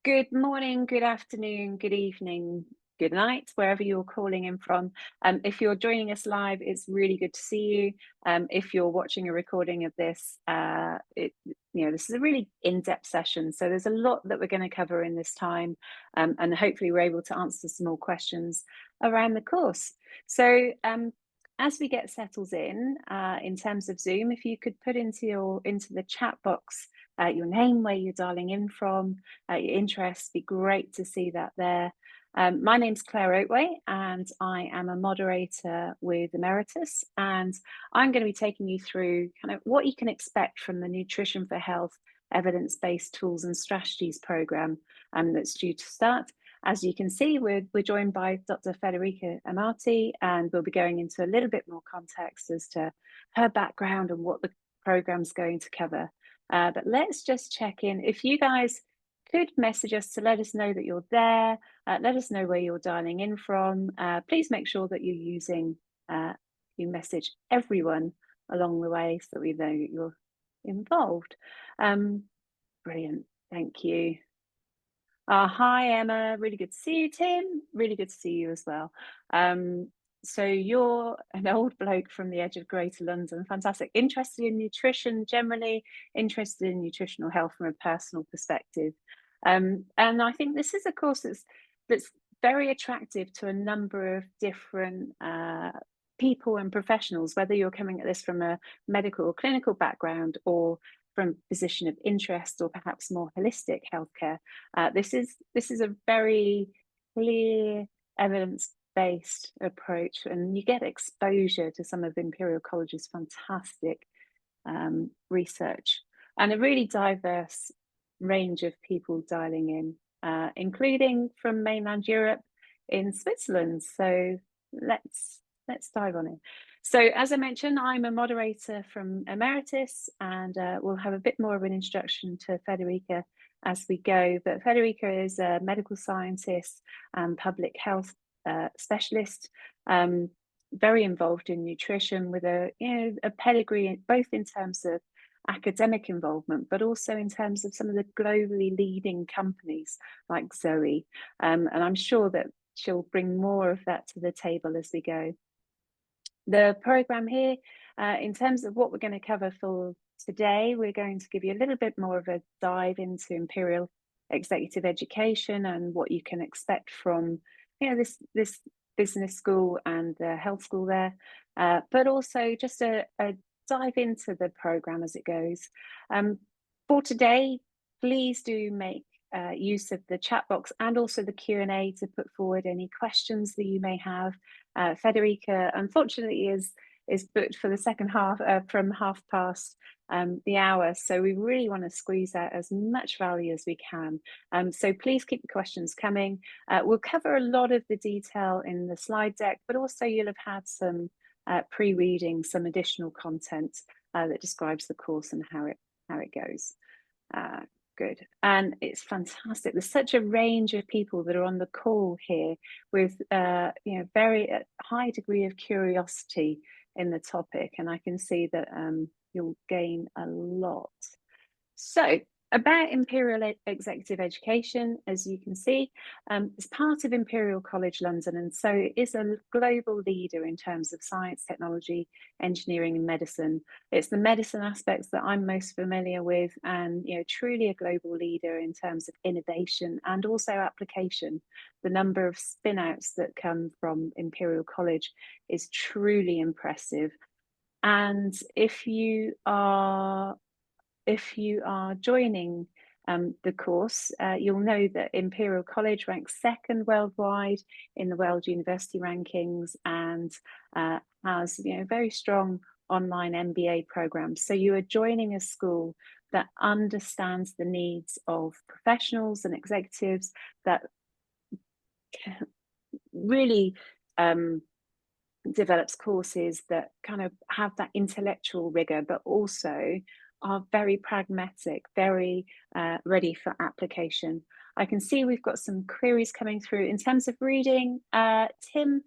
Good morning, good afternoon, good evening, good night, wherever you're calling in from. If you're joining us live, it's really good to see you. If you're watching a recording of this, this is a really in-depth session. So there's a lot that we're going to cover in this time, and hopefully we're able to answer some more questions around the course. So as we get settled in terms of Zoom, if you could put into the chat box your name, where you're dialing in from, your interests, be great to see that there. My name's Claire Oatway, and I am a moderator with Emeritus, and I'm going to be taking you through kind of what you can expect from the Nutrition for Health Evidence-Based Tools and Strategies program that's due to start. As you can see, we're joined by Dr. Federica Amati, and we'll be going into a little bit more context as to her background and what the program's going to cover. But let's just check in. If you guys could message us to let us know that you're there, let us know where you're dialing in from. Please make sure that you're using, you message everyone along the way so that we know that you're involved. Brilliant, thank you. Hi, Emma. Really good to see you, Tim. Really good to see you as well. So you're an old bloke from the edge of Greater London. Fantastic. Interested in nutrition generally, interested in nutritional health from a personal perspective. And I think this is a course that's very attractive to a number of different people and professionals, whether you're coming at this from a medical or clinical background or from a position of interest or perhaps more holistic healthcare. This is a very clear evidence-based approach, and you get exposure to some of Imperial College's fantastic research and a really diverse range of people dialing in, including from mainland Europe in Switzerland. So let's dive on in. So as I mentioned, I'm a moderator from Emeritus, and we'll have a bit more of an introduction to Federica as we go. But Federica is a medical scientist and public health specialist, very involved in nutrition with a pedigree both in terms of academic involvement, but also in terms of some of the globally leading companies like Zoe. And I'm sure that she'll bring more of that to the table as we go. The program here, in terms of what we're going to cover for today, we're going to give you a little bit more of a dive into Imperial Executive Education and what you can expect from this business school and the health school there, but also just a dive into the program as it goes. For today, please do make use of the chat box and also the Q&A to put forward any questions that you may have. Federica, unfortunately, is booked for the second half from past the hour, so we really want to squeeze out as much value as we can. So please keep the questions coming. We'll cover a lot of the detail in the slide deck, but also you'll have had some pre-reading, some additional content that describes the course and how it goes. Good. And it's fantastic. There's such a range of people that are on the call here with very high degree of curiosity in the topic, and I can see that you'll gain a lot. So about Imperial Executive Education, as you can see, it's part of Imperial College London, and so it is a global leader in terms of science, technology, engineering and medicine. It's the medicine aspects that I'm most familiar with, and truly a global leader in terms of innovation and also application. The number of spin-outs that come from Imperial College is truly impressive. And if you are joining the course, you'll know that Imperial College ranks second worldwide in the World University Rankings and has very strong online MBA programs. So you are joining a school that understands the needs of professionals and executives, that really develops courses that kind of have that intellectual rigor, but also are very pragmatic, very ready for application. I can see we've got some queries coming through. In terms of reading, Tim,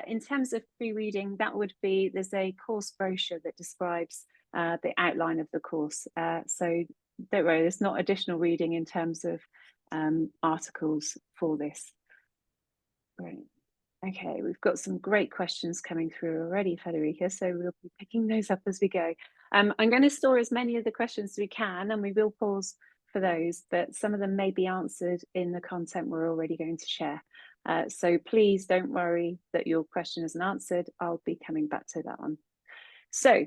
in terms of pre-reading, there's a course brochure that describes the outline of the course. So don't worry, there's not additional reading in terms of articles for this. Brilliant. Okay, we've got some great questions coming through already, Federica, so we'll be picking those up as we go. I'm going to store as many of the questions as we can, and we will pause for those, but some of them may be answered in the content we're already going to share. So please don't worry that your question isn't answered. I'll be coming back to that one. So,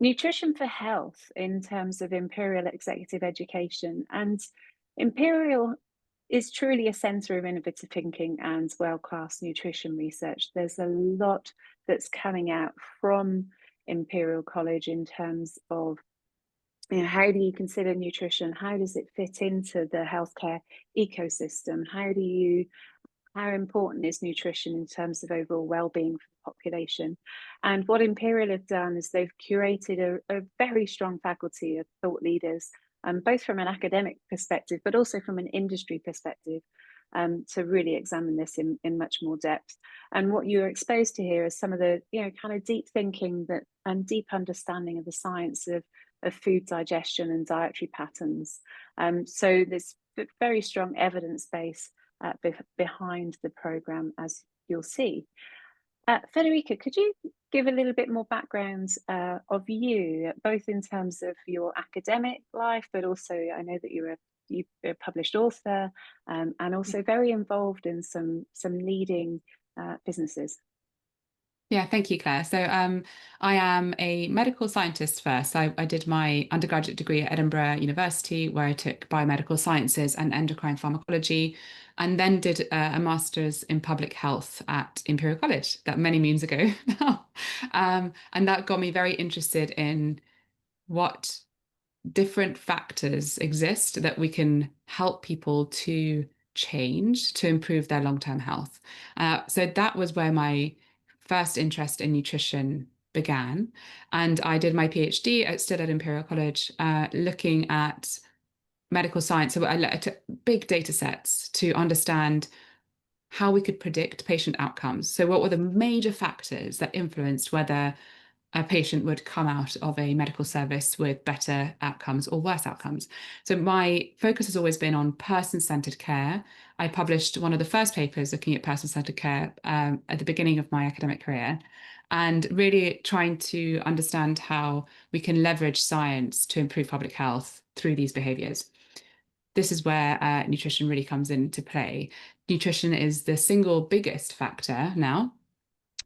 nutrition for health in terms of Imperial executive education. And Imperial is truly a centre of innovative thinking and world-class nutrition research. There's a lot that's coming out from Imperial College in terms of, you know, how do you consider nutrition? How does it fit into the healthcare ecosystem? How important is nutrition in terms of overall well-being for the population? And what Imperial have done is they've curated a very strong faculty of thought leaders, both from an academic perspective, but also from an industry perspective, to really examine this in much more depth. And what you're exposed to here is some of the, you know, kind of deep thinking that and deep understanding of the science of food digestion and dietary patterns. So there's very strong evidence base behind the programme, as you'll see. Federica, could you give a little bit more background of you, both in terms of your academic life, but also I know that you're a published author, and also very involved in some leading businesses. Yeah, thank you, Claire. So I am a medical scientist first. I did my undergraduate degree at Edinburgh University, where I took biomedical sciences and endocrine pharmacology, and then did a master's in public health at Imperial College, that many moons ago now. And that got me very interested in what different factors exist that we can help people to change to improve their long-term health. So that was where my first interest in nutrition began. And I did my PhD still at Imperial College, looking at medical science. So I took big data sets to understand how we could predict patient outcomes. So what were the major factors that influenced whether a patient would come out of a medical service with better outcomes or worse outcomes. So my focus has always been on person-centered care. I published one of the first papers looking at person-centered care at the beginning of my academic career, and really trying to understand how we can leverage science to improve public health through these behaviors. This is where nutrition really comes into play. Nutrition is the single biggest factor now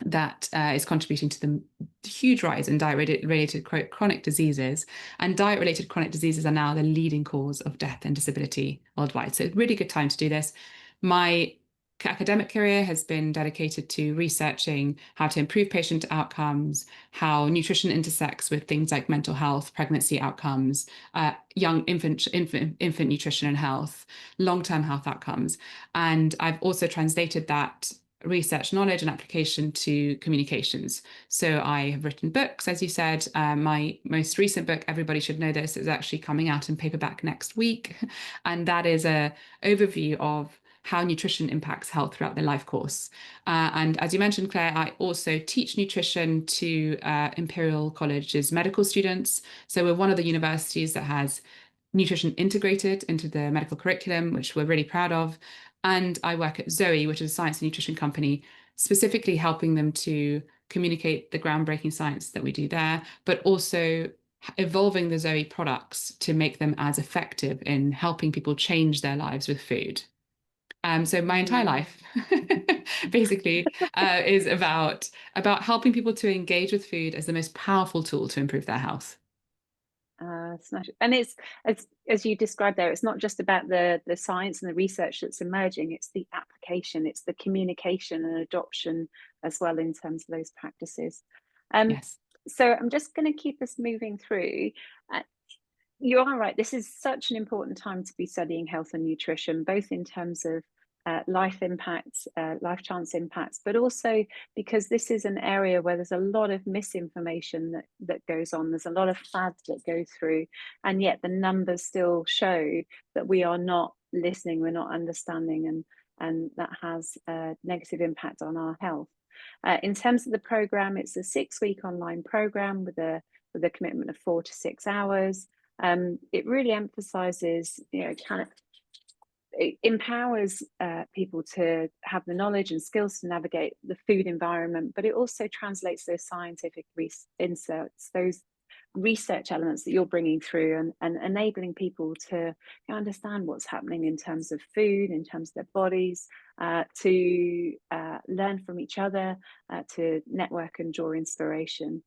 that is contributing to the huge rise in diet-related chronic diseases. And diet-related chronic diseases are now the leading cause of death and disability worldwide. So really good time to do this. My academic career has been dedicated to researching how to improve patient outcomes, how nutrition intersects with things like mental health, pregnancy outcomes, young infant nutrition and health, long-term health outcomes. And I've also translated that research knowledge and application to communications. So I have written books, as you said. My most recent book, Everybody Should Know This, is actually coming out in paperback next week. And that is an overview of how nutrition impacts health throughout the life course. And as you mentioned, Claire, I also teach nutrition to Imperial College's medical students. So we're one of the universities that has nutrition integrated into the medical curriculum, which we're really proud of. And I work at Zoe, which is a science and nutrition company, specifically helping them to communicate the groundbreaking science that we do there, but also evolving the Zoe products to make them as effective in helping people change their lives with food. So my entire life basically is about helping people to engage with food as the most powerful tool to improve their health. And it's as you described there, it's not just about the science and the research that's emerging, it's the application, it's the communication and adoption as well in terms of those practices. Yes. So I'm just going to keep us moving through. You are right, this is such an important time to be studying health and nutrition, both in terms of life impacts, life chance impacts, but also because this is an area where there's a lot of misinformation that goes on. There's a lot of fads that go through, and yet the numbers still show that we are not listening, we're not understanding, and that has a negative impact on our health. In terms of the program, it's a 6-week online program with a commitment of 4 to 6 hours. It really emphasizes, you know, kind of it empowers people to have the knowledge and skills to navigate the food environment, but it also translates those scientific inserts, those research elements that you're bringing through, and enabling people to understand what's happening in terms of food, in terms of their bodies, to learn from each other, to network and draw inspiration.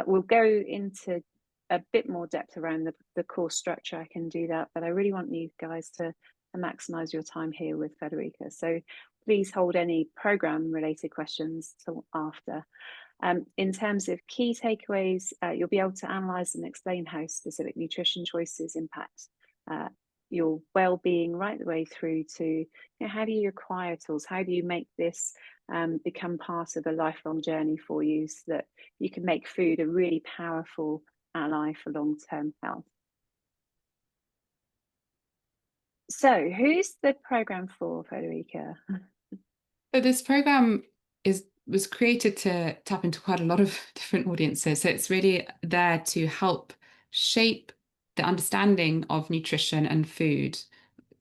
We'll go into a bit more depth around the course structure. I can do that, but I really want you guys to maximize your time here with Federica. So please hold any program related questions till after. In terms of key takeaways, you'll be able to analyze and explain how specific nutrition choices impact your well-being right the way through to how do you acquire tools, how do you make this become part of a lifelong journey for you, so that you can make food a really powerful ally for long-term health. So who's the program for, Federica? So this program was created to tap into quite a lot of different audiences. So it's really there to help shape the understanding of nutrition and food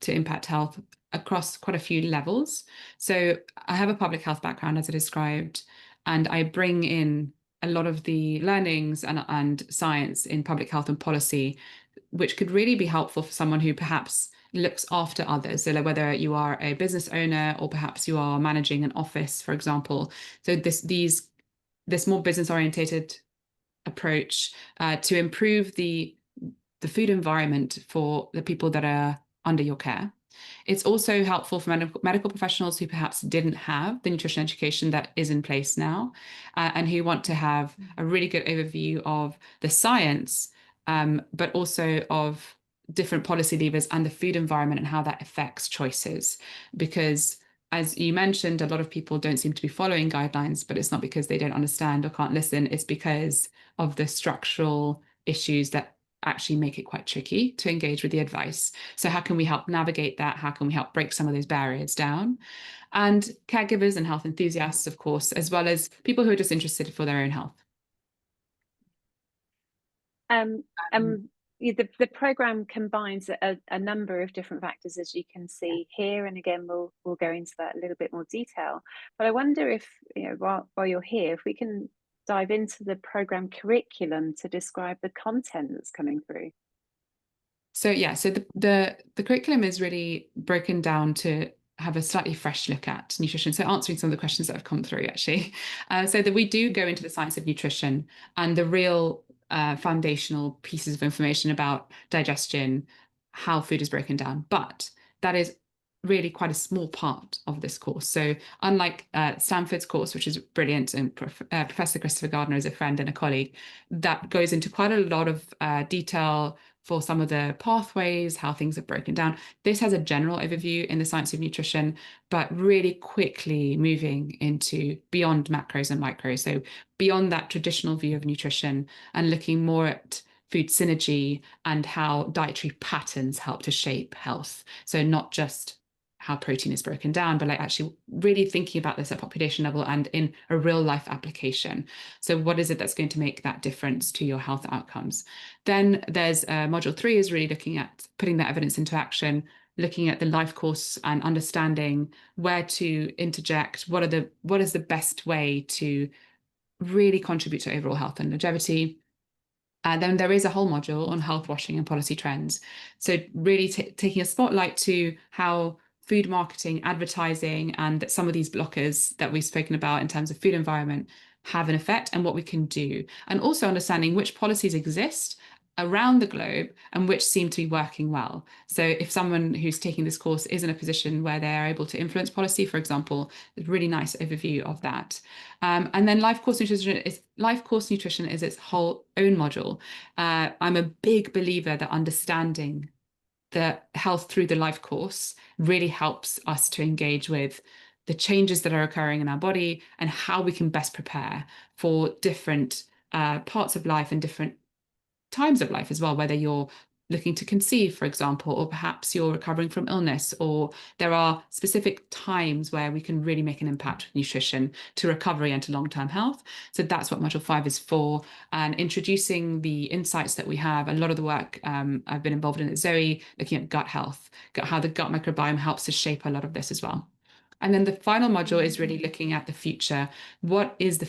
to impact health across quite a few levels. So I have a public health background, as I described, and I bring in a lot of the learnings and science in public health and policy, which could really be helpful for someone who perhaps looks after others. So whether you are a business owner or perhaps you are managing an office, for example. So this more business orientated approach to improve the food environment for the people that are under your care. It's also helpful for medical professionals who perhaps didn't have the nutrition education that is in place now, and who want to have a really good overview of the science, but also of different policy levers and the food environment and how that affects choices. Because as you mentioned, a lot of people don't seem to be following guidelines, but it's not because they don't understand or can't listen. It's because of the structural issues that actually make it quite tricky to engage with the advice. So how can we help navigate that? How can we help break some of those barriers down? And caregivers and health enthusiasts, of course, as well as people who are just interested for their own health. The program combines a number of different factors, as you can see here, and again we'll go into that a little bit more detail. But I wonder if, while you're here, if we can dive into the program curriculum to describe the content that's coming through. So yeah, so the curriculum is really broken down to have a slightly fresh look at nutrition. So answering some of the questions that have come through, actually. So that we do go into the science of nutrition and the real foundational pieces of information about digestion, how food is broken down. But that is really quite a small part of this course. So unlike Stanford's course, which is brilliant, and Professor Christopher Gardner is a friend and a colleague, that goes into quite a lot of detail for some of the pathways, how things are broken down. This has a general overview in the science of nutrition, but really quickly moving into beyond macros and micros. So beyond that traditional view of nutrition and looking more at food synergy and how dietary patterns help to shape health. So not just how protein is broken down, but like actually really thinking about this at population level and in a real life application. So what is it that's going to make that difference to your health outcomes? Then there's module 3 is really looking at putting that evidence into action, looking at the life course and understanding where to interject, what is the best way to really contribute to overall health and longevity. Then there is a whole module on health washing and policy trends. So really taking a spotlight to how food marketing, advertising, and some of these blockers that we've spoken about in terms of food environment have an effect and what we can do. And also understanding which policies exist around the globe and which seem to be working well. So if someone who's taking this course is in a position where they're able to influence policy, for example, a really nice overview of that. And then life course nutrition is its whole own module. I'm a big believer that understanding the health through the life course really helps us to engage with the changes that are occurring in our body and how we can best prepare for different parts of life and different times of life as well, whether you're looking to conceive, for example, or perhaps you're recovering from illness, or there are specific times where we can really make an impact with nutrition to recovery and to long-term health. So that's what Module 5 is for. And introducing the insights that we have, a lot of the work I've been involved in at Zoe, looking at gut health, how the gut microbiome helps to shape a lot of this as well. And then the final module is really looking at the future. What does the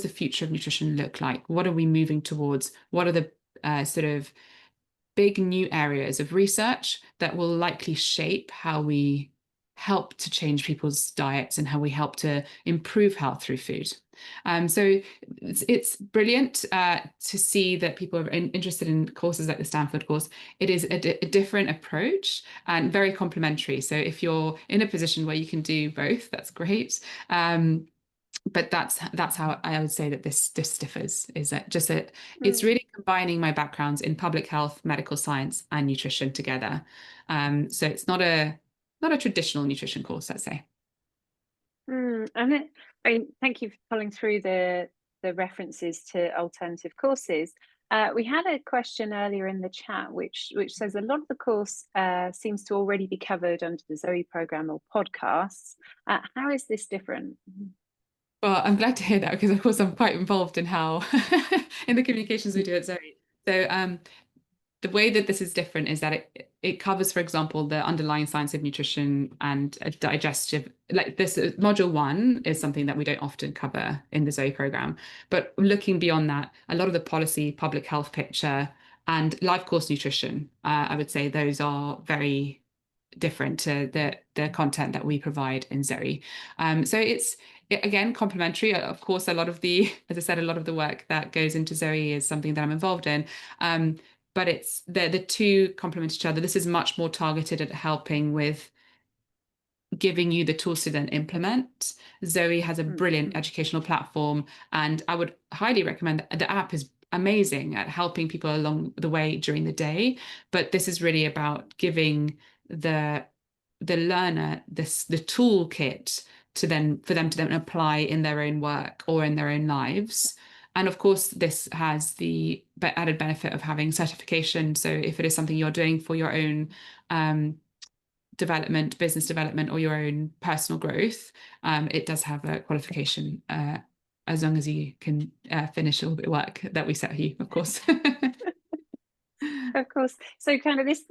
future of nutrition look like? What are we moving towards? What are the sort of big new areas of research that will likely shape how we help to change people's diets and how we help to improve health through food. So it's brilliant to see that people are interested in courses like the Stanford course. It is a different approach and very complementary. So if you're in a position where you can do both, that's great. But that's how I would say that this differs, is that just that it's really combining my backgrounds in public health, medical science, and nutrition together. So it's not a traditional nutrition course, let's say. Thank you for pulling through the references to alternative courses. We had a question earlier in the chat which says a lot of the course seems to already be covered under the Zoe program or podcasts. How is this different? Well, I'm glad to hear that, because of course I'm quite involved in how in the communications we do at Zoe. So the way that this is different is that it covers, for example, the underlying science of nutrition and digestive. Like this, module 1 is something that we don't often cover in the Zoe program. But looking beyond that, a lot of the policy, public health picture, and life course nutrition, I would say those are very different to the content that we provide in Zoe. So it's again complementary. Of course, a lot of the, as I said, a lot of the work that goes into Zoe is something that I'm involved in. But it's the two complement each other. This is much more targeted at helping with giving you the tools to then implement. Zoe has a brilliant educational platform, and I would highly recommend the app is amazing at helping people along the way during the day. But this is really about giving the learner the toolkit for them to then apply in their own work or in their own lives. And of course, this has the added benefit of having certification. So if it is something you're doing for your own development, business development, or your own personal growth, it does have a qualification, as long as you can finish all the work that we set you, of course. Of course. So kind of this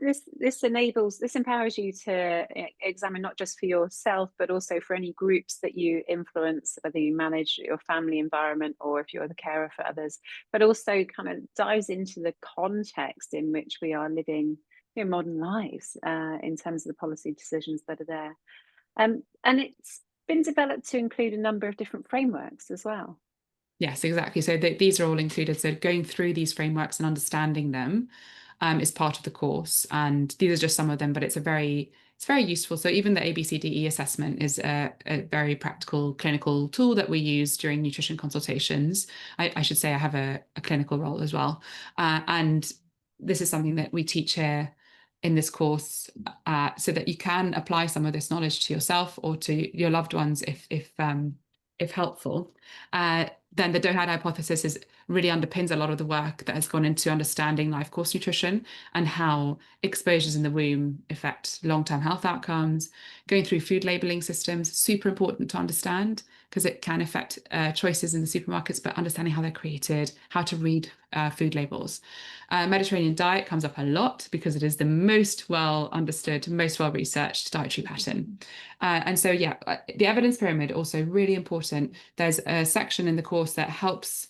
empowers you to examine not just for yourself, but also for any groups that you influence, whether you manage your family environment or if you're the carer for others, but also kind of dives into the context in which we are living modern lives in terms of the policy decisions that are there. And it's been developed to include a number of different frameworks as well. Yes, exactly. So these are all included. So going through these frameworks and understanding them is part of the course. And these are just some of them, but it's very useful. So even the ABCDE assessment is a very practical clinical tool that we use during nutrition consultations. I should say I have a clinical role as well. And this is something that we teach here in this course, so that you can apply some of this knowledge to yourself or to your loved ones if helpful. Then the DOHAD hypothesis really underpins a lot of the work that has gone into understanding life course nutrition and how exposures in the womb affect long-term health outcomes. Going through food labeling systems, super important to understand, because it can affect choices in the supermarkets, but understanding how they're created, how to read food labels. Mediterranean diet comes up a lot because it is the most well understood, most well researched dietary pattern. And so, yeah, the evidence pyramid also really important. There's a section in the course that helps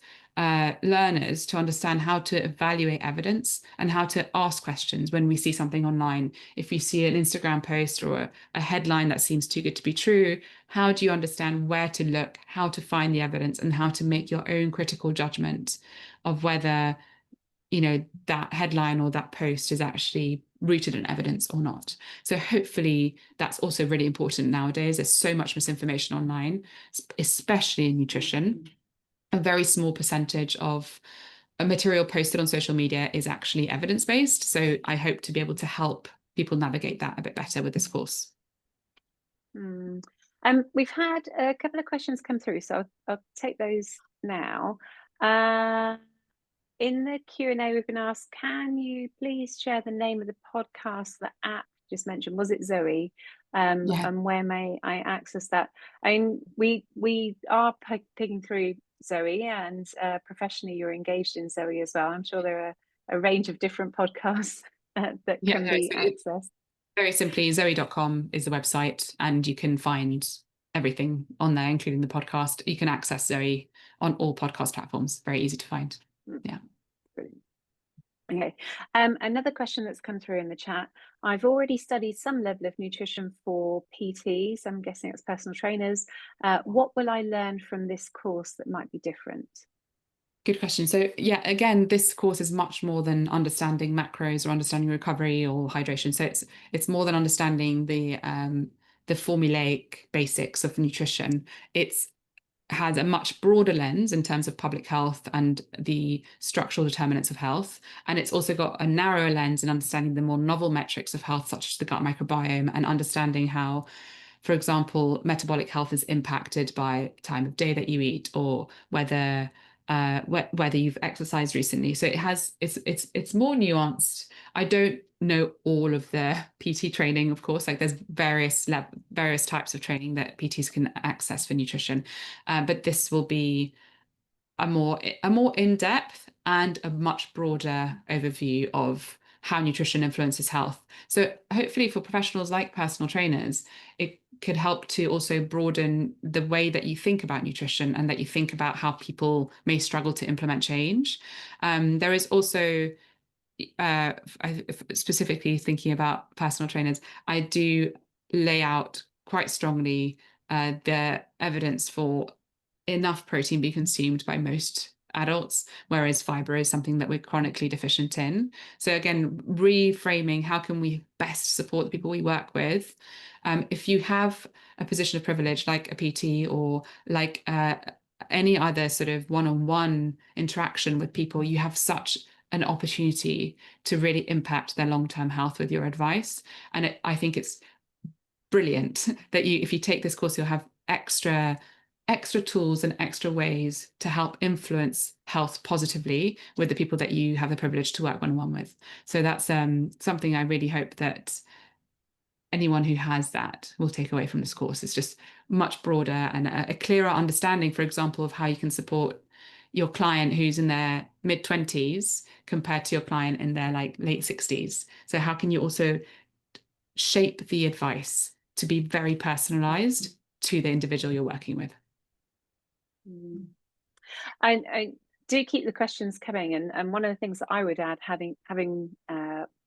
learners to understand how to evaluate evidence and how to ask questions when we see something online. If you see an Instagram post or a headline that seems too good to be true, how do you understand where to look, how to find the evidence, and how to make your own critical judgment of whether that headline or that post is actually rooted in evidence or not. So hopefully that's also really important nowadays. There's so much misinformation online, especially in nutrition. A very small percentage of a material posted on social media is actually evidence-based. So I hope to be able to help people navigate that a bit better with this course. We've had a couple of questions come through, so I'll take those now. in the Q&A, we've been asked, can you please share the name of the podcast, the app just mentioned? Was it Zoe? Yeah. And where may I access that? And we are picking through Zoe, and professionally you're engaged in Zoe as well. I'm sure there are a range of different podcasts that Yeah, can no, be so accessed. very simply, zoe.com is the website, and you can find everything on there, including the podcast. You can access Zoe on all podcast platforms. Very easy to find. Yeah. Brilliant. Okay, another question that's come through in the chat. I've already studied some level of nutrition for PTs. I'm guessing it's personal trainers. What will I learn from this course that might be different? Good question. So yeah, again, this course is much more than understanding macros or understanding recovery or hydration. So it's more than understanding the formulaic basics of nutrition. It's has a much broader lens in terms of public health and the structural determinants of health. And it's also got a narrower lens in understanding the more novel metrics of health, such as the gut microbiome, and understanding how, for example, metabolic health is impacted by time of day that you eat, or whether you've exercised recently. So it's more nuanced. I don't know all of the PT training, of course. Like there's various types of training that PTs can access for nutrition, but this will be a more in-depth and a much broader overview of how nutrition influences health. So hopefully for professionals like personal trainers, it could help to also broaden the way that you think about nutrition and that you think about how people may struggle to implement change. There is also, specifically thinking about personal trainers, I do lay out quite strongly the evidence for enough protein be consumed by most adults, whereas fiber is something that we're chronically deficient in. So again, reframing how can we best support the people we work with. If you have a position of privilege like a PT or like any other sort of one-on-one interaction with people, you have such an opportunity to really impact their long-term health with your advice. And I think it's brilliant that if you take this course, you'll have extra tools and extra ways to help influence health positively with the people that you have the privilege to work one-on-one with. So that's something I really hope that anyone who has that will take away from this course. It's just much broader and a clearer understanding, for example, of how you can support your client who's in their mid-20s compared to your client in their like late 60s. So how can you also shape the advice to be very personalized to the individual you're working with? I do keep the questions coming, and one of the things that I would add, having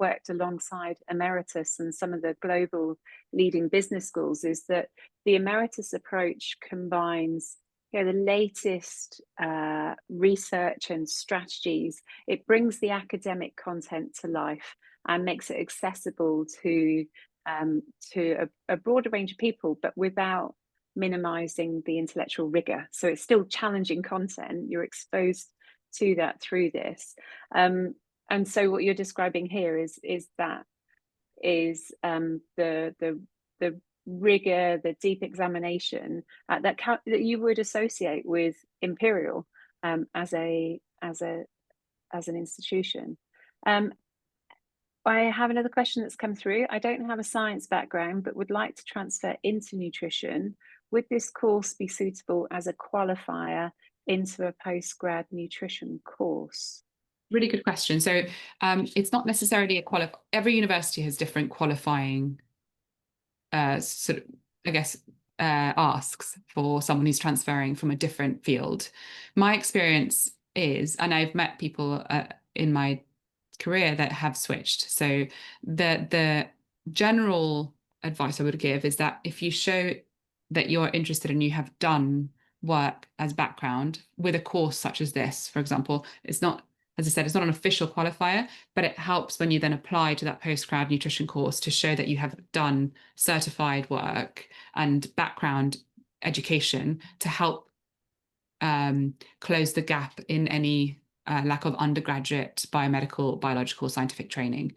worked alongside Emeritus and some of the global leading business schools, is that the Emeritus approach combines the latest research and strategies. It brings the academic content to life and makes it accessible to a broader range of people, but without minimizing the intellectual rigor. So it's still challenging content. You're exposed to that through this. And so what you're describing here is the rigor, the deep examination that you would associate with Imperial as an institution. I have another question that's come through. I don't have a science background, but would like to transfer into nutrition. Would this course be suitable as a qualifier into a postgrad nutrition course? Really good question. So it's not necessarily a every university has different qualifying sort of, I guess, asks for someone who's transferring from a different field. My experience is, and I've met people in my career that have switched. So the general advice I would give is that if you show that you're interested and you have done work as background with a course such as this, for example, it's not, as I said, it's not an official qualifier, but it helps when you then apply to that postgrad nutrition course to show that you have done certified work and background education to help close the gap in any lack of undergraduate biomedical, biological, scientific training.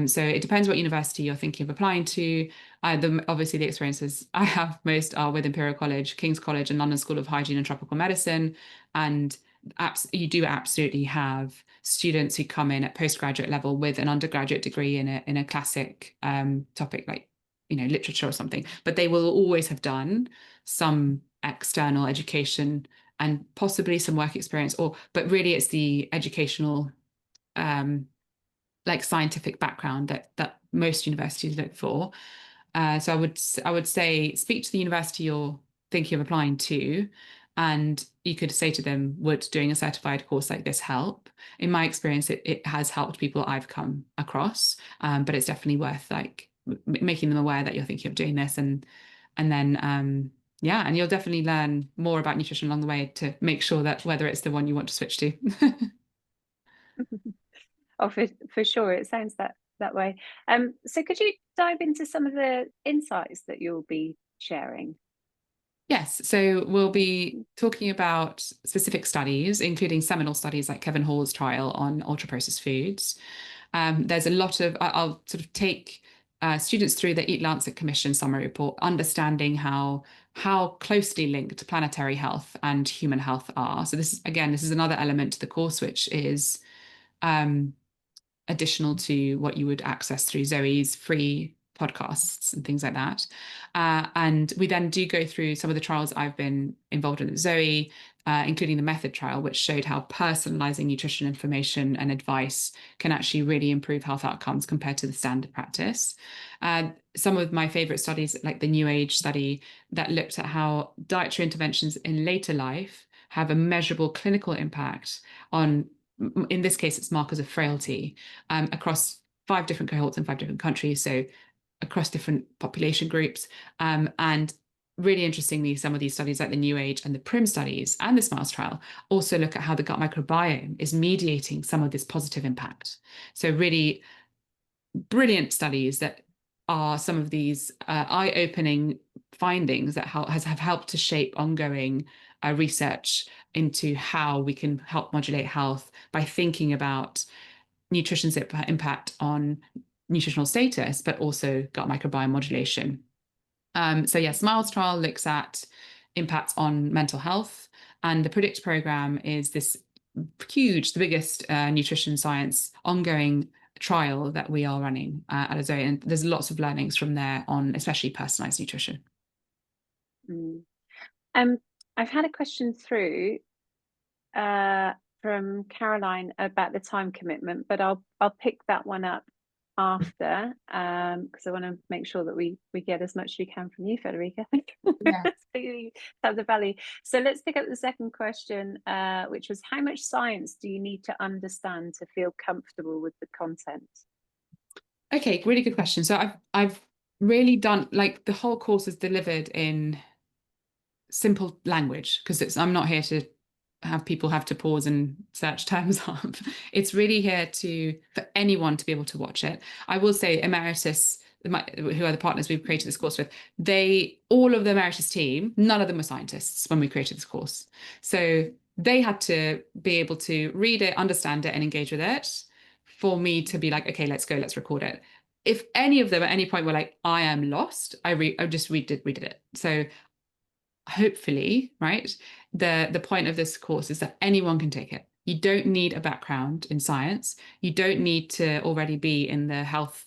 So it depends what university you're thinking of applying to. Obviously, the experiences I have most are with Imperial College, King's College, and London School of Hygiene and Tropical Medicine. And you do absolutely have students who come in at postgraduate level with an undergraduate degree in a classic topic like, literature or something, but they will always have done some external education and possibly some work experience, but really it's the educational like scientific background that most universities look for. So I would say speak to the university you're thinking of applying to, and you could say to them, would doing a certified course like this help? In my experience, it has helped people I've come across, but it's definitely worth like making them aware that you're thinking of doing this, and then yeah, and you'll definitely learn more about nutrition along the way to make sure that whether it's the one you want to switch to. Oh, for sure, it sounds that way. So could you dive into some of the insights that you'll be sharing? Yes, so we'll be talking about specific studies, including seminal studies like Kevin Hall's trial on ultra-processed foods. There's a lot of, I'll sort of take students through the Eat Lancet Commission summary report, understanding how closely linked planetary health and human health are. So this is another element to the course, which is additional to what you would access through Zoe's free podcasts and things like that. And we then do go through some of the trials I've been involved in at Zoe, including the method trial, which showed how personalising nutrition information and advice can actually really improve health outcomes compared to the standard practice. Some of my favourite studies, like the New Age study that looked at how dietary interventions in later life have a measurable clinical impact on, in this case, it's markers of frailty across 5 different cohorts in 5 different countries, so across different population groups. And really interestingly, some of these studies like the New Age and the PRIM studies and the SMILES trial also look at how the gut microbiome is mediating some of this positive impact. So really brilliant studies that are some of these eye-opening findings that have helped to shape ongoing research into how we can help modulate health by thinking about nutrition's impact on nutritional status, but also gut microbiome modulation. So yeah, SMILES trial looks at impacts on mental health, and the PREDICT program is this huge, the biggest nutrition science ongoing trial that we are running at Zoe, and there's lots of learnings from there on especially personalized nutrition. Mm. I've had a question through from Caroline about the time commitment, but I'll pick that one up after because I want to make sure that we get as much as we can from you, Federica. Yeah. So you have the value. So let's pick up the second question, which was how much science do you need to understand to feel comfortable with the content? Okay, really good question. So I've really done, like, the whole course is delivered in simple language because I'm not here to have people have to pause and search terms up. It's really here for anyone to be able to watch it. I will say Emeritus, who are the partners we've created this course with, all of the Emeritus team, none of them were scientists when we created this course. So they had to be able to read it, understand it, and engage with it for me to be like, okay, let's go, let's record it. If any of them at any point were like, I am lost, I just redid it. So hopefully, right, the point of this course is that anyone can take it. You don't need a background in science. You don't need to already be in the health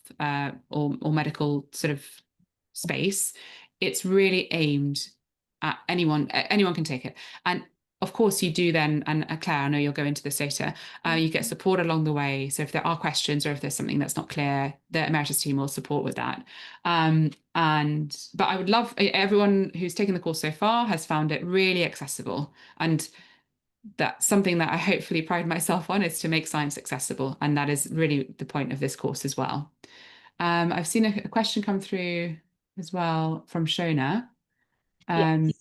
or medical sort of space. It's really aimed at anyone. Anyone can take it. And of course, you do then, and Claire, I know you'll go into this later, you get support along the way. So if there are questions or if there's something that's not clear, the Emeritus team will support with that. But I would love, everyone who's taken the course so far has found it really accessible. And that's something that I hopefully pride myself on, is to make science accessible. And that is really the point of this course as well. I've seen a question come through as well from Shona. Yes.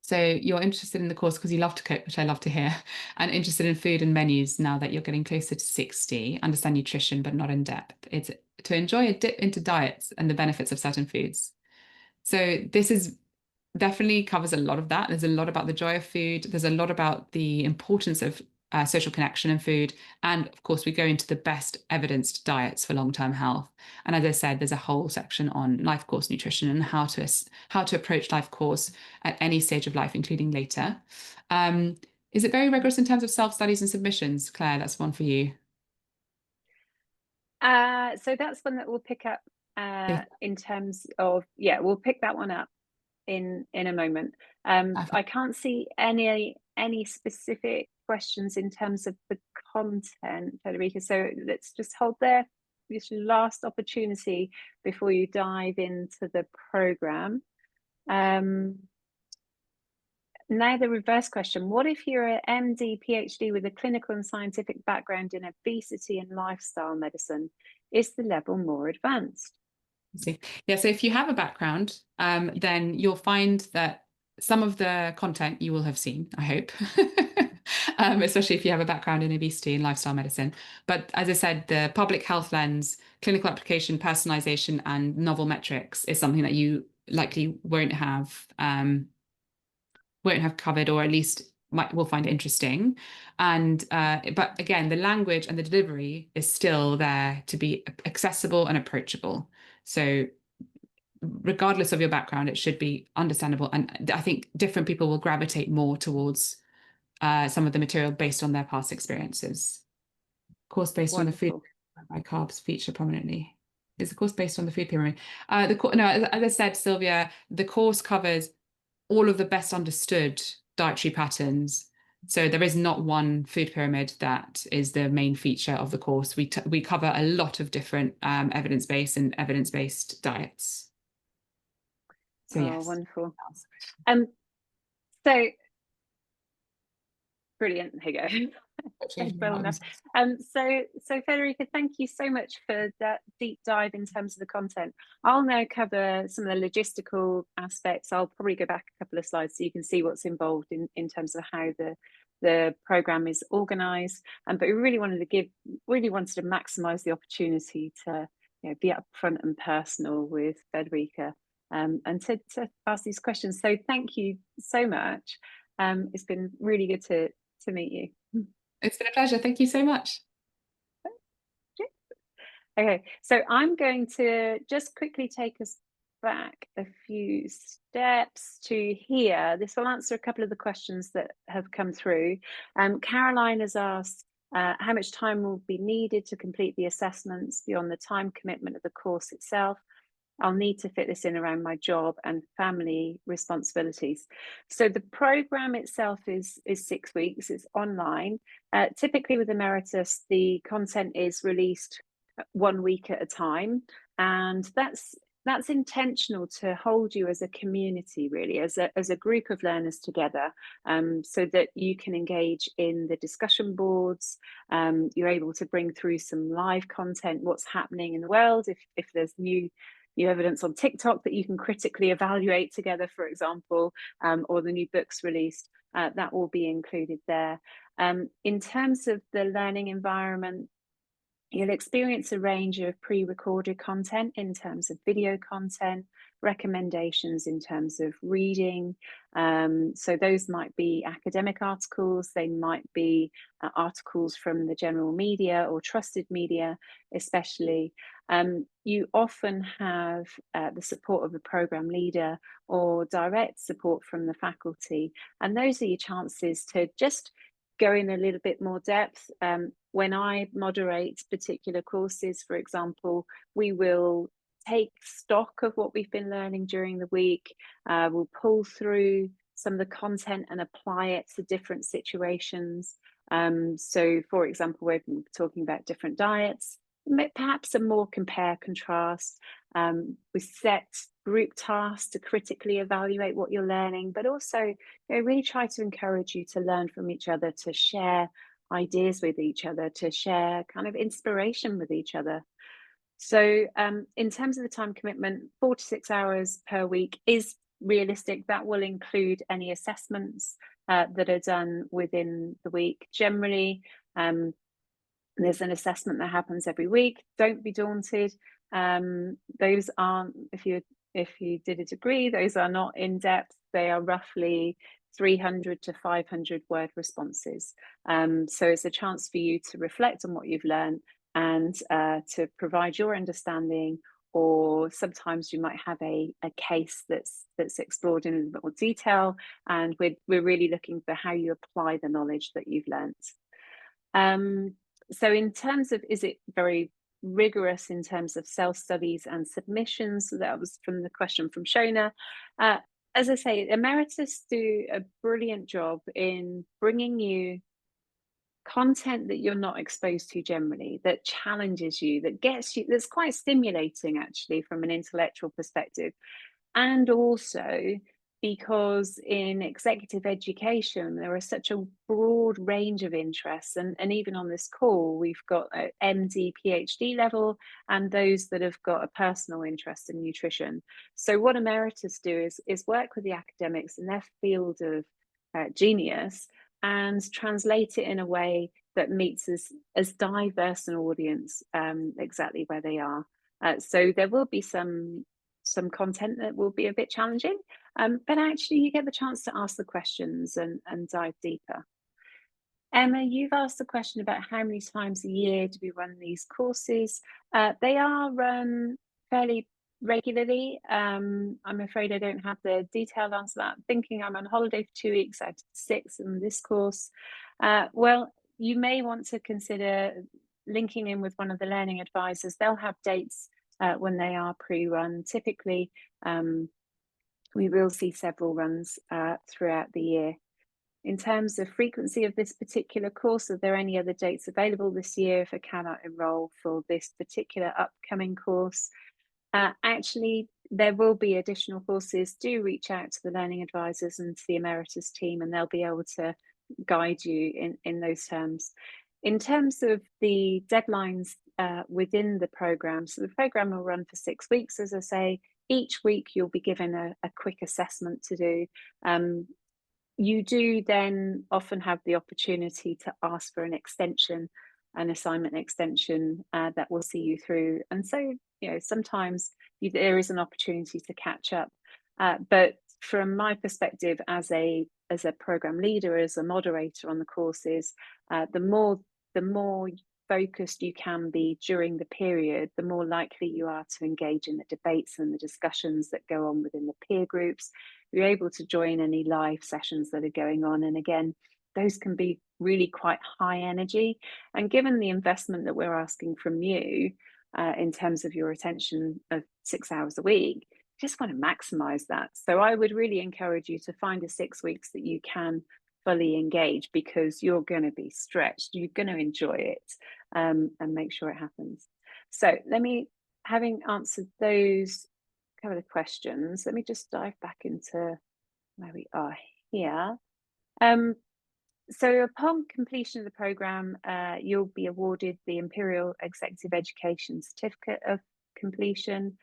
So you're interested in the course because you love to cook, which I love to hear, and interested in food and menus now that you're getting closer to 60, understand nutrition, but not in depth. It's to enjoy a dip into diets and the benefits of certain foods. So this is definitely covers a lot of that. There's a lot about the joy of food. There's a lot about the importance of social connection in food. And of course, we go into the best evidenced diets for long-term health. And as I said, there's a whole section on life course nutrition and how to approach life course at any stage of life, including later. Is it very rigorous in terms of self-studies and submissions? Claire, that's one for you. So that's one that we'll pick up Okay. in terms of, yeah, we'll pick that one up in a moment. I can't see any specific questions in terms of the content, Federica. So let's just hold there, this last opportunity before you dive into the program. Now the reverse question: what if you're an MD, PhD with a clinical and scientific background in obesity and lifestyle medicine? Is the level more advanced? See. Yeah, so if you have a background, then you'll find that some of the content you will have seen, I hope, especially if you have a background in obesity and lifestyle medicine. But as I said, the public health lens, clinical application, personalization, and novel metrics is something that you likely won't have covered, or at least will find interesting. And but again, the language and the delivery is still there to be accessible and approachable. So regardless of your background, it should be understandable. And I think different people will gravitate more towards some of the material based on their past experiences. Course based on the food Wonderful. by carbs feature prominently. Is the course based on the food pyramid? No, as I said, Sylvia, the course covers all of the best understood dietary patterns. So there is not one food pyramid that is the main feature of the course. We cover a lot of different evidence-based and evidence-based diets. So Oh, yes. wonderful. So brilliant. Here you go. Well enough. So Federica, thank you so much for that deep dive in terms of the content. I'll now cover some of the logistical aspects. I'll probably go back a couple of slides so you can see what's involved in terms of how the program is organized. But we really wanted to maximize the opportunity to, you know, be upfront and personal with Federica, and to ask these questions. So thank you so much. It's been really good to meet you. It's been a pleasure. Thank you so much. Okay, so I'm going to just quickly take us back a few steps to here. This will answer a couple of the questions that have come through. Caroline has asked how much time will be needed to complete the assessments beyond the time commitment of the course itself. I'll need to fit this in around my job and family responsibilities. So the program itself is 6 weeks. It's online. Typically with Emeritus, the content is released 1 week at a time, and that's intentional to hold you as a community, really, as a group of learners together, so that you can engage in the discussion boards. You're able to bring through some live content, what's happening in the world, if there's new evidence on TikTok that you can critically evaluate together, for example, or the new books released, that will be included there. In terms of the learning environment, you'll experience a range of pre-recorded content in terms of video content, recommendations in terms of reading. So those might be academic articles, they might be articles from the general media or trusted media, especially. You often have the support of a program leader or direct support from the faculty, and those are your chances to just go in a little bit more depth. When I moderate particular courses, for example, we will take stock of what we've been learning during the week. We'll pull through some of the content and apply it to different situations. So, for example, we're talking about different diets, perhaps a more compare contrast. We set group tasks to critically evaluate what you're learning, but also, you know, really try to encourage you to learn from each other, to share ideas with each other, to share kind of inspiration with each other. So in terms of the time commitment, 4 to 6 hours per week is realistic. That will include any assessments that are done within the week. Generally, there's an assessment that happens every week. Don't be daunted. Those aren't, if you did a degree, those are not in depth. They are roughly 300 to 500 word responses. So it's a chance for you to reflect on what you've learned and to provide your understanding or sometimes you might have a case that's explored in a bit more detail, and we're really looking for how you apply the knowledge that you've learnt. So in terms of, is it very rigorous in terms of self-studies and submissions? So that was from the question from Shona. As I say, Emeritus do a brilliant job in bringing you content that you're not exposed to generally, that challenges you, that gets you, that's quite stimulating actually from an intellectual perspective. And also because in executive education, there is such a broad range of interests. And even on this call, we've got a MD, PhD level, and those that have got a personal interest in nutrition. So what Emeritus do is work with the academics in their field of genius and translate it in a way that meets as diverse an audience exactly where they are. So there will be some content that will be a bit challenging, but actually you get the chance to ask the questions and dive deeper. Emma, you've asked the question about how many times a year do we run these courses. They are run fairly regularly. I'm afraid I don't have the detailed answer to that. I'm thinking I'm on holiday for 2 weeks out of 6 in this course. Well, you may want to consider linking in with one of the learning advisors. They'll have dates when they are pre-run. Typically, we will see several runs throughout the year. In terms of frequency of this particular course, are there any other dates available this year if I cannot enrol for this particular upcoming course? Actually, there will be additional courses. Do reach out to the learning advisors and to the Emeritus team, and they'll be able to guide you in those terms. In terms of the deadlines within the programme, so the programme will run for 6 weeks, as I say. Each week you'll be given a quick assessment to do. You do then often have the opportunity to ask for an extension, an assignment extension that will see you through. And so, sometimes there is an opportunity to catch up. But from my perspective as a program leader, as a moderator on the courses, the more focused you can be during the period, the more likely you are to engage in the debates and the discussions that go on within the peer groups. You're able to join any live sessions that are going on. And again, those can be really quite high energy. And given the investment that we're asking from you in terms of your attention of 6 hours a week, you just want to maximize that. So I would really encourage you to find the 6 weeks that you can fully engage, because you're going to be stretched, you're going to enjoy it, and make sure it happens. So having answered those couple of questions, let me just dive back into where we are here. So upon completion of the programme, you'll be awarded the Imperial Executive Education Certificate of Completion.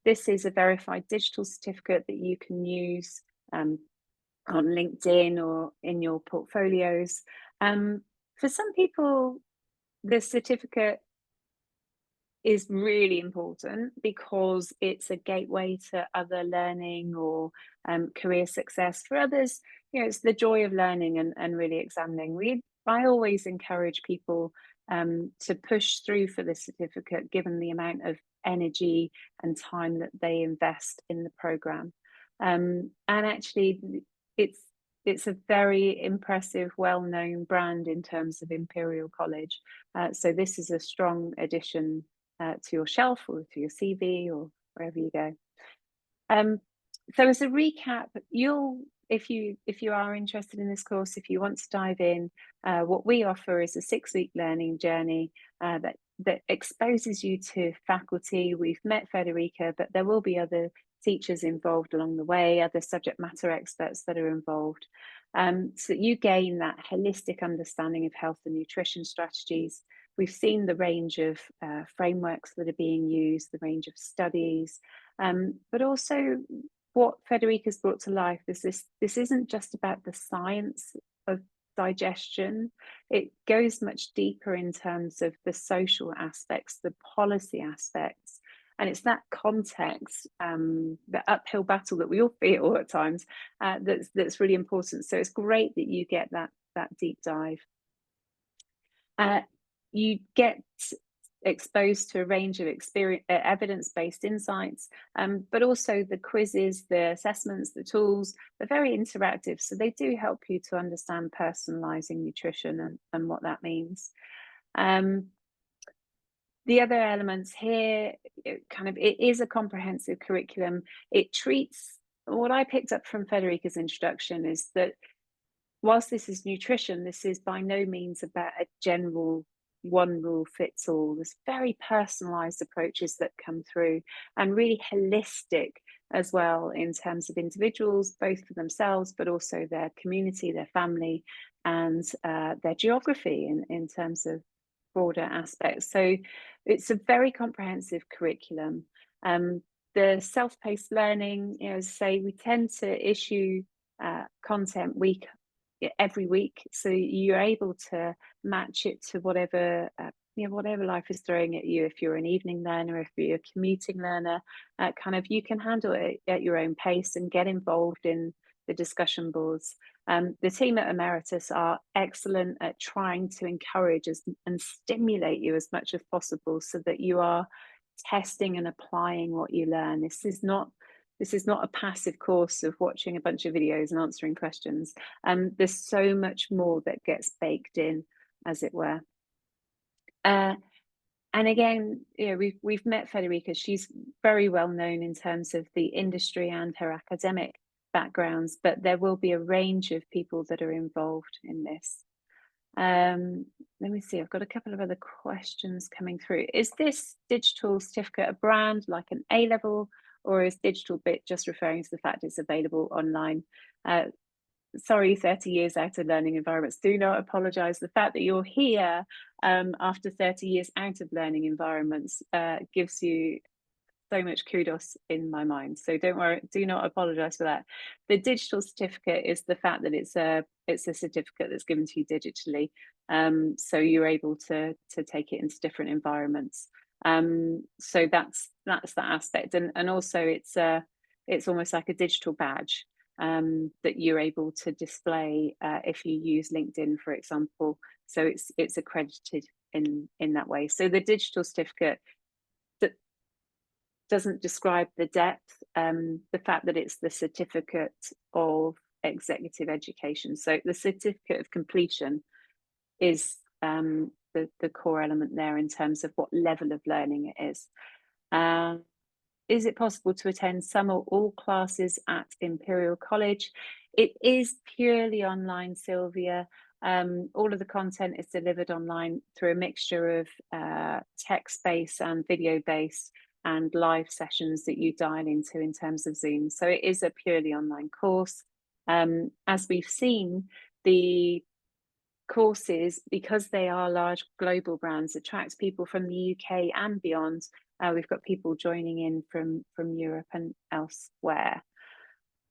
This is a verified digital certificate that you can use on LinkedIn or in your portfolios. For some people, the certificate is really important because it's a gateway to other learning or career success. For others, it's the joy of learning and really examining. I always encourage people to push through for the certificate, given the amount of energy and time that they invest in the program. And actually, it's a very impressive, well-known brand in terms of Imperial College. So this is a strong addition to your shelf or to your CV or wherever you go. So as a recap, if you are interested in this course, if you want to dive in, what we offer is a 6-week learning journey that exposes you to faculty. We've met Federica, but there will be other teachers involved along the way, other subject matter experts that are involved, so that you gain that holistic understanding of health and nutrition strategies. We've seen the range of frameworks that are being used, the range of studies, but also what Federica's brought to life is this isn't just about the science of digestion. It goes much deeper in terms of the social aspects, the policy aspects, and it's that context, the uphill battle that we all feel at times, that's really important. So it's great that you get that deep dive. You get exposed to a range of evidence-based insights, but also the quizzes, the assessments, the tools, they're very interactive. So they do help you to understand personalising nutrition and what that means. The other elements here, it is a comprehensive curriculum. It treats, what I picked up from Federica's introduction is that whilst this is nutrition, this is by no means about a general one rule fits all. There's very personalized approaches that come through, and really holistic as well, in terms of individuals, both for themselves, but also their community, their family, and their geography in terms of broader aspects. So it's a very comprehensive curriculum. The self-paced learning, as I say, we tend to issue content every week, so you're able to match it to whatever whatever life is throwing at you. If you're an evening learner, if you're a commuting learner, you can handle it at your own pace and get involved in the discussion boards. The team at Emeritus are excellent at trying to encourage and stimulate you as much as possible, so that you are testing and applying what you learn. This is not a passive course of watching a bunch of videos and answering questions. There's so much more that gets baked in, as it were. And again, we've met Federica. She's very well known in terms of the industry and her academic backgrounds, but there will be a range of people that are involved in this. Let me see, I've got a couple of other questions coming through. Is this digital certificate a brand like an A-level, or is digital bit just referring to the fact it's available online? Sorry, 30 years out of learning environments. Do not apologise. The fact that you're here after 30 years out of learning environments gives you so much kudos in my mind. So don't worry, do not apologise for that. The digital certificate is the fact that it's a certificate that's given to you digitally. So you're able to take it into different environments. So that's that aspect, and also it's almost like a digital badge that you're able to display if you use LinkedIn, for example. So it's accredited in that way. So the digital certificate that doesn't describe the depth, the fact that it's the certificate of executive education. So the certificate of completion is the core element there in terms of what level of learning it is. Is it possible to attend some or all classes at Imperial College? It is purely online, Sylvia. All of the content is delivered online through a mixture of text-based and video-based and live sessions that you dial into in terms of Zoom. So it is a purely online course. As we've seen, the courses, because they are large global brands, attract people from the UK and beyond. We've got people joining in from Europe and elsewhere.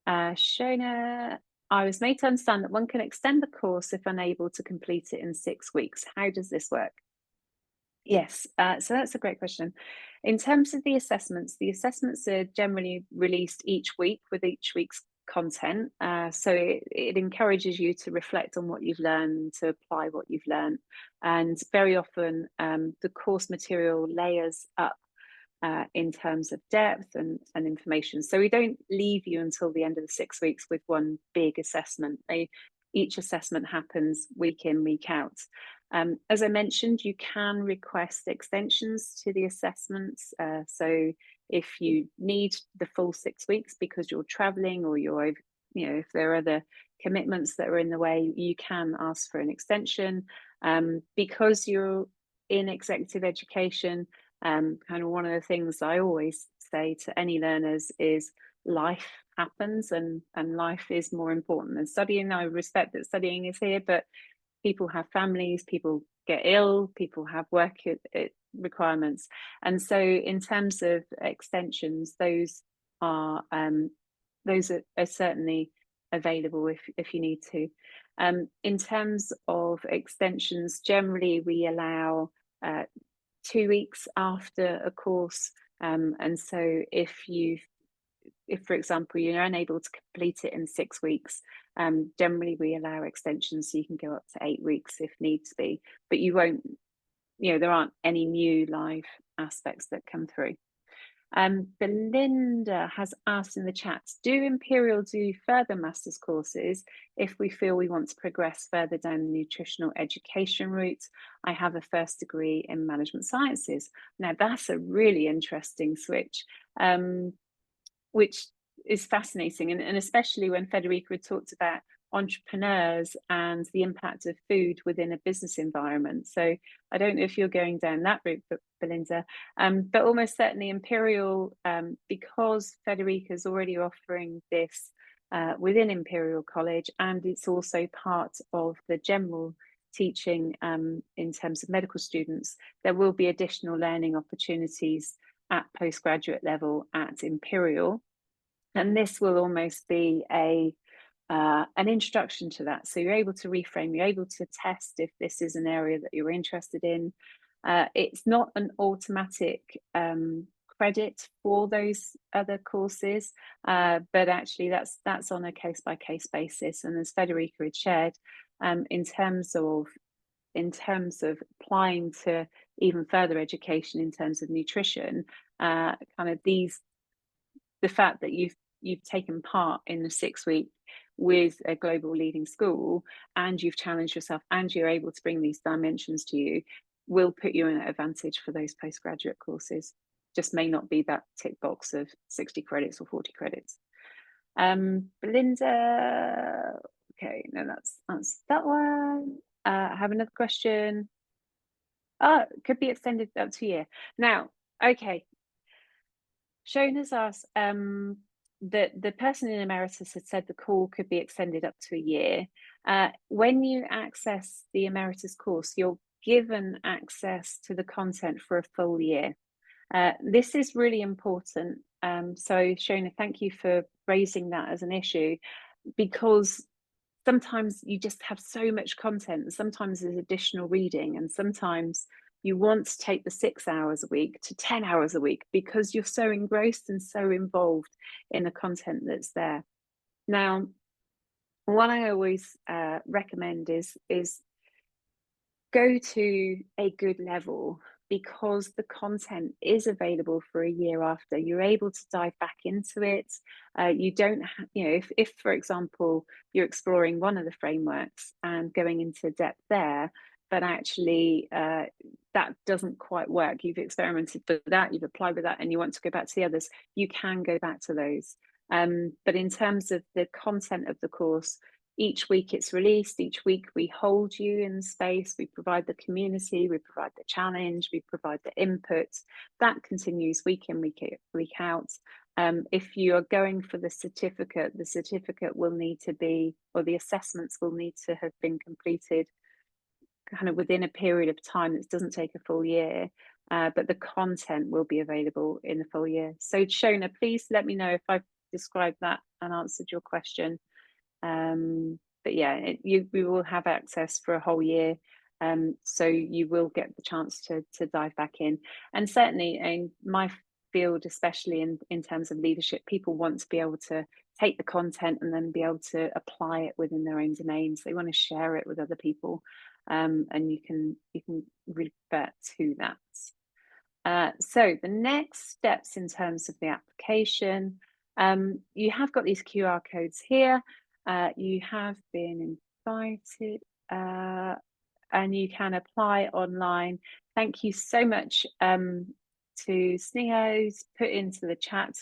Shona, I was made to understand that one can extend the course if unable to complete it in 6 weeks. How does this work? Yes, so that's a great question. In terms of the assessments are generally released each week with each week's content. So it encourages you to reflect on what you've learned, to apply what you've learned. And very often the course material layers up in terms of depth and information. So we don't leave you until the end of the 6 weeks with one big assessment. Each assessment happens week in, week out. As I mentioned, you can request extensions to the assessments. So if you need the full 6 weeks because you're traveling, or if there are other commitments that are in the way, you can ask for an extension. Because you're in executive education, kind of one of the things I always say to any learners is life happens, and life is more important than studying. I respect that studying is here, but people have families, people get ill, people have work requirements. And so in terms of extensions, those are certainly available if you need to. In terms of extensions, generally we allow 2 weeks after a course. And so if for example, you're unable to complete it in 6 weeks, generally we allow extensions, so you can go up to 8 weeks if needs be, but you won't there aren't any new live aspects that come through. Belinda has asked in the chat, do Imperial do further master's courses if we feel we want to progress further down the nutritional education route? I have a first degree in management sciences. Now that's a really interesting switch, which is fascinating, and especially when Federica had talked about entrepreneurs and the impact of food within a business environment. So I don't know if you're going down that route, Belinda, but almost certainly Imperial, because Federica is already offering this within Imperial College, and it's also part of the general teaching in terms of medical students, there will be additional learning opportunities at postgraduate level at Imperial. And this will almost be an introduction to that. So you're able to reframe, you're able to test if this is an area that you're interested in. It's not an automatic credit for those other courses, but actually that's on a case-by-case basis. And as Federica had shared, in terms of applying to even further education in terms of nutrition, kind of the fact that you've taken part in the 6-week with a global leading school, and you've challenged yourself, and you're able to bring these dimensions to you, will put you in an advantage for those postgraduate courses. Just may not be that tick box of 60 credits or 40 credits. Belinda, okay, no, that's that one. I have another question. Could be extended up to a year. Now, okay. Shona has asked, the person in Emeritus had said the call could be extended up to a year. When you access the Emeritus course, you're given access to the content for a full year. This is really important. So Shona, thank you for raising that as an issue, because sometimes you just have so much content, and sometimes there's additional reading, and sometimes you want to take the 6 hours a week to 10 hours a week because you're so engrossed and so involved in the content that's there. Now, what I always recommend is go to a good level, because the content is available for a year after. You're able to dive back into it. You don't have, if for example, you're exploring one of the frameworks and going into depth there, but actually that doesn't quite work. You've experimented with that, you've applied with that, and you want to go back to the others, you can go back to those. But in terms of the content of the course, each week it's released, each week we hold you in the space, we provide the community, we provide the challenge, we provide the input. That continues week in, week out. If you are going for the certificate will need to be, or the assessments will need to have been completed kind of within a period of time that doesn't take a full year, but the content will be available in the full year. So Shona, please let me know if I've described that and answered your question. But yeah, we will have access for a whole year, so you will get the chance to dive back in. And certainly in my field, especially in terms of leadership, people want to be able to take the content and then be able to apply it within their own domains. They want to share it with other people, and you can refer to that. So the next steps in terms of the application, you have got these QR codes here. You have been invited, and you can apply online. Thank you so much to Sneho's put into the chat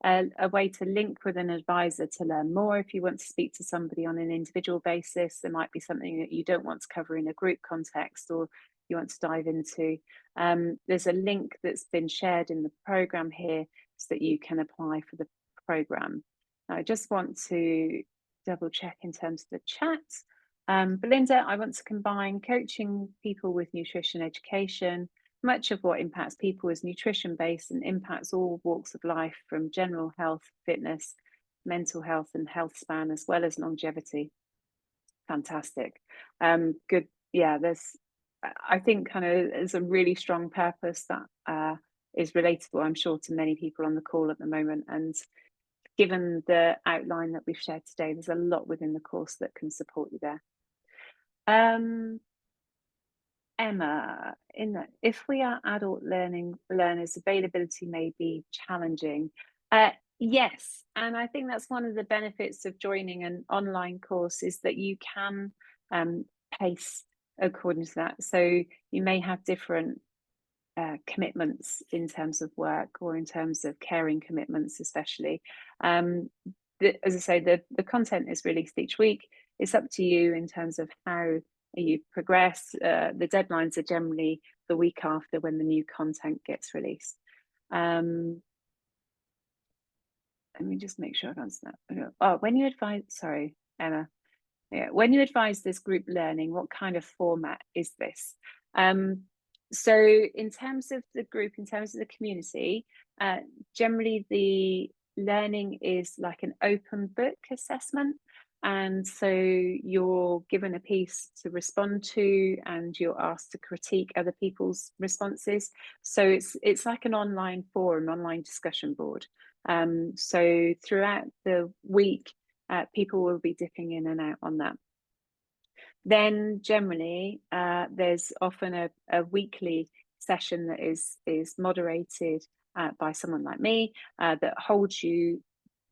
a way to link with an advisor to learn more. If you want to speak to somebody on an individual basis, there might be something that you don't want to cover in a group context, or you want to dive into. There's a link that's been shared in the program here so that you can apply for the program. Now, I just want to double check in terms of the chat. Belinda, I want to combine coaching people with nutrition education. Much of what impacts people is nutrition based and impacts all walks of life, from general health, fitness, mental health and health span, as well as longevity. Fantastic. Good. Yeah, I think kind of there's a really strong purpose that is relatable, I'm sure, to many people on the call at the moment. And given the outline that we've shared today, there's a lot within the course that can support you there. Emma, if we are adult learners, availability may be challenging. Yes, and I think that's one of the benefits of joining an online course is that you can um, pace according to that. So you may have different commitments in terms of work or in terms of caring commitments, especially. As I say, the content is released each week. It's up to you in terms of how you progress. The deadlines are generally the week after when the new content gets released. Let me just make sure I've answered that. Oh, when you advise, sorry, Emma. Yeah, when you advise this group learning, what kind of format is this? So in terms of the group, in terms of the community, generally the learning is like an open book assessment. And so you're given a piece to respond to and you're asked to critique other people's responses. So it's like an online forum, online discussion board. So throughout the week, people will be dipping in and out on that. Then generally, there's often a weekly session that is moderated by someone like me that holds you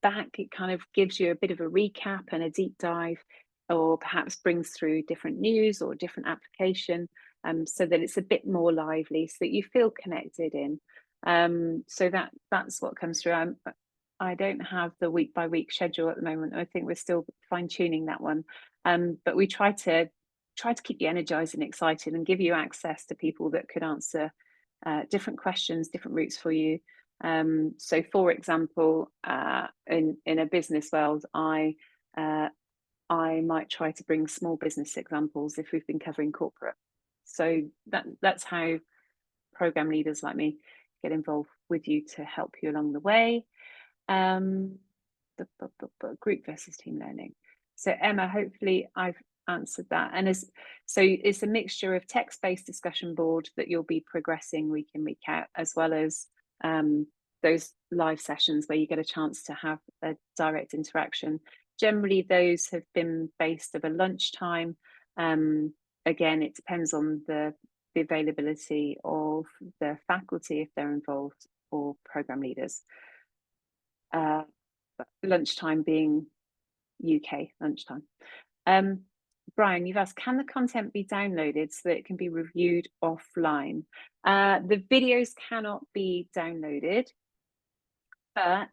back. It kind of gives you a bit of a recap and a deep dive, or perhaps brings through different news or different application, so that it's a bit more lively, so that you feel connected in. So that's what comes through. I don't have the week by week schedule at the moment. I think we're still fine tuning that one. But we try to keep you energized and excited and give you access to people that could answer different questions, different routes for you. So for example, in a business world, I might try to bring small business examples if we've been covering corporate. So that's how program leaders like me get involved with you to help you along the way. Group versus team learning. So Emma, hopefully I've answered that. And so it's a mixture of text-based discussion board that you'll be progressing week in, week out, as well as those live sessions where you get a chance to have a direct interaction. Generally, those have been based over lunchtime. Again, it depends on the availability of the faculty if they're involved, or program leaders. Lunchtime being UK lunchtime. Brian, you've asked, can the content be downloaded so that it can be reviewed offline? The videos cannot be downloaded, but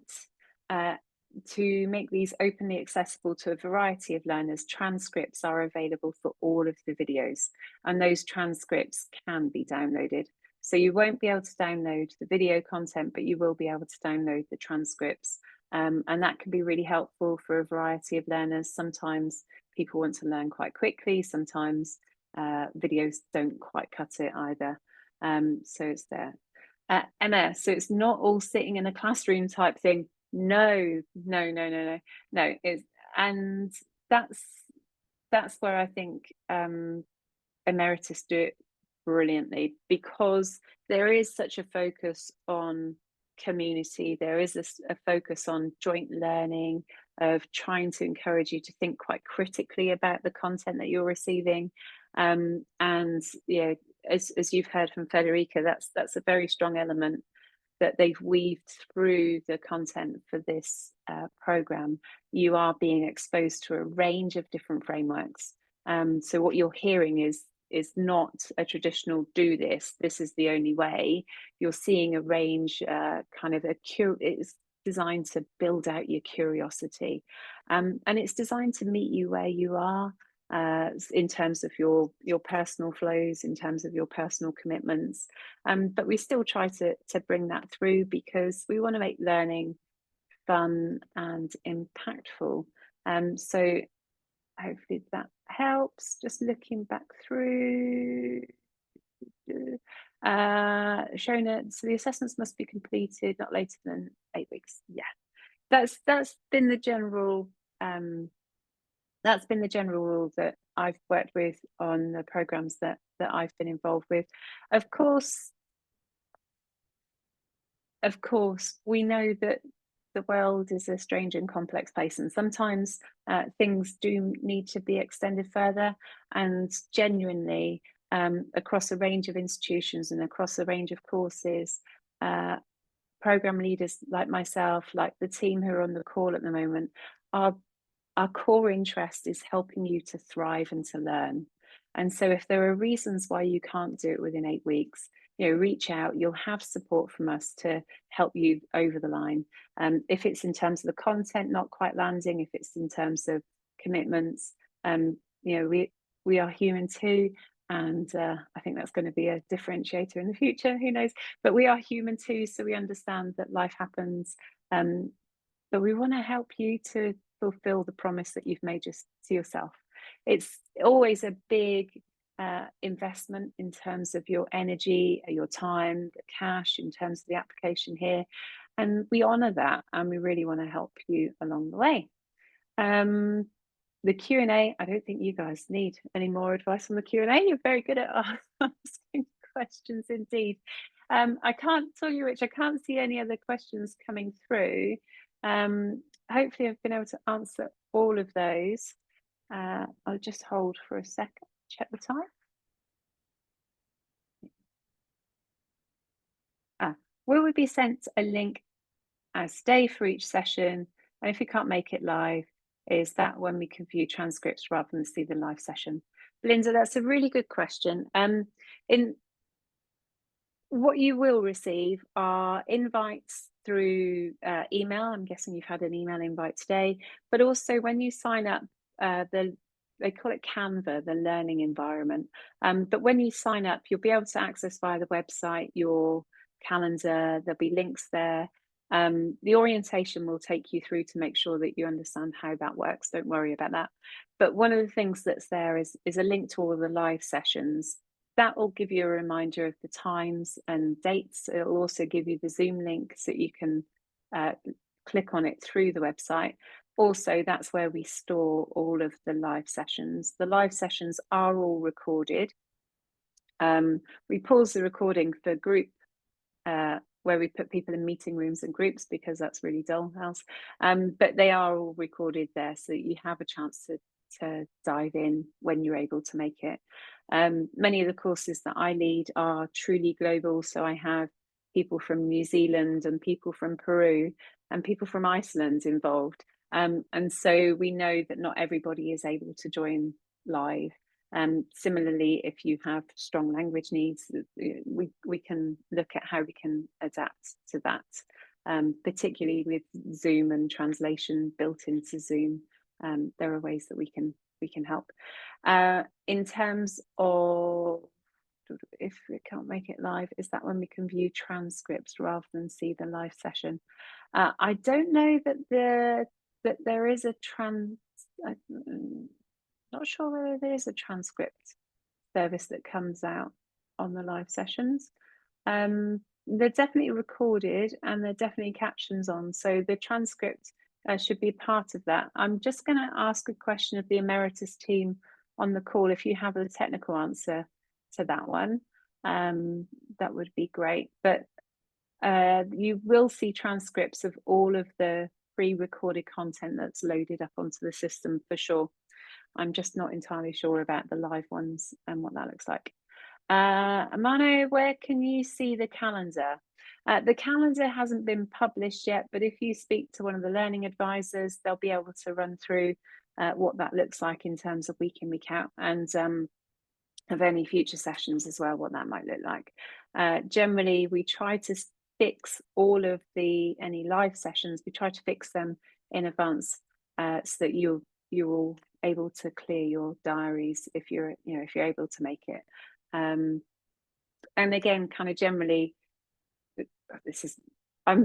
to make these openly accessible to a variety of learners, transcripts are available for all of the videos, and those transcripts can be downloaded. So you won't be able to download the video content, but you will be able to download the transcripts. And that can be really helpful for a variety of learners. Sometimes people want to learn quite quickly. Sometimes videos don't quite cut it either. So it's there. Emma, so it's not all sitting in a classroom type thing. No. It's, and that's where I think Emeritus do it brilliantly, because there is such a focus on community. There is a focus on joint learning, of trying to encourage you to think quite critically about the content that you're receiving. And yeah, as you've heard from Federica, that's a very strong element that they've weaved through the content for this program. You are being exposed to a range of different frameworks. So what you're hearing is not a traditional do this is the only way. You're seeing a range, kind of it's designed to build out your curiosity, and it's designed to meet you where you are, in terms of your personal flows, in terms of your personal commitments. But we still try to bring that through, because we want to make learning fun and impactful. So hopefully that helps. Just looking back through. Shona, so the assessments must be completed not later than 8 weeks. Yeah, that's been the general rule that I've worked with on the programs that I've been involved with. Of course, we know that the world is a strange and complex place, and sometimes things do need to be extended further. And genuinely, across a range of institutions and across a range of courses. Program leaders like myself, like the team who are on the call at the moment, our core interest is helping you to thrive and to learn. And so if there are reasons why you can't do it within 8 weeks, reach out. You'll have support from us to help you over the line. If it's in terms of the content not quite landing, if it's in terms of commitments, we are human too. And I think that's going to be a differentiator in the future, who knows? But we are human too, so we understand that life happens. But we want to help you to fulfill the promise that you've made just to yourself. It's always a big investment in terms of your energy, your time, the cash, in terms of the application here. And we honour that, and we really want to help you along the way. The Q&A, I don't think you guys need any more advice on the Q&A. You're very good at asking questions indeed. I can't tell you which, I can't see any other questions coming through. Hopefully I've been able to answer all of those. I'll just hold for a second, check the time. Will we be sent a link as day for each session? And if you can't make it live, is that when we can view transcripts rather than see the live session? Linda, that's a really good question. In what you will receive are invites through email. I'm guessing you've had an email invite today, but also when you sign up, they call it Canva, the learning environment. But when you sign up, you'll be able to access via the website your calendar. There'll be links there. The orientation will take you through to make sure that you understand how that works. Don't worry about that. But one of the things that's there is a link to all of the live sessions. That will give you a reminder of the times and dates. It'll also give you the Zoom link so you can click on it through the website. Also, that's where we store all of the live sessions. The live sessions are all recorded. We pause the recording for group where we put people in meeting rooms and groups because that's really dull house. But they are all recorded there so that you have a chance to dive in when you're able to make it. Many of the courses that I lead are truly global. So I have people from New Zealand and people from Peru and people from Iceland involved. And so we know that not everybody is able to join live. Similarly, if you have strong language needs, we can look at how we can adapt to that, particularly with Zoom and translation built into Zoom. There are ways that we can help. In terms of if we can't make it live, is that when we can view transcripts rather than see the live session? I don't know that there is a not sure whether there is a transcript service that comes out on the live sessions. They're definitely recorded and there are definitely captions on, so the transcript should be part of that. I'm just going to ask a question of the Emeritus team on the call. If you have a technical answer to that one, that would be great. But you will see transcripts of all of the pre-recorded content that's loaded up onto the system for sure. I'm just not entirely sure about the live ones and what that looks like. Amano, where can you see the calendar? The calendar hasn't been published yet, but if you speak to one of the learning advisors, they'll be able to run through what that looks like in terms of week in, week out, and of any future sessions as well, what that might look like. Generally, we try to fix all of any live sessions. We try to fix them in advance so that you're all able to clear your diaries if you're able to make it. And again, kind of generally, I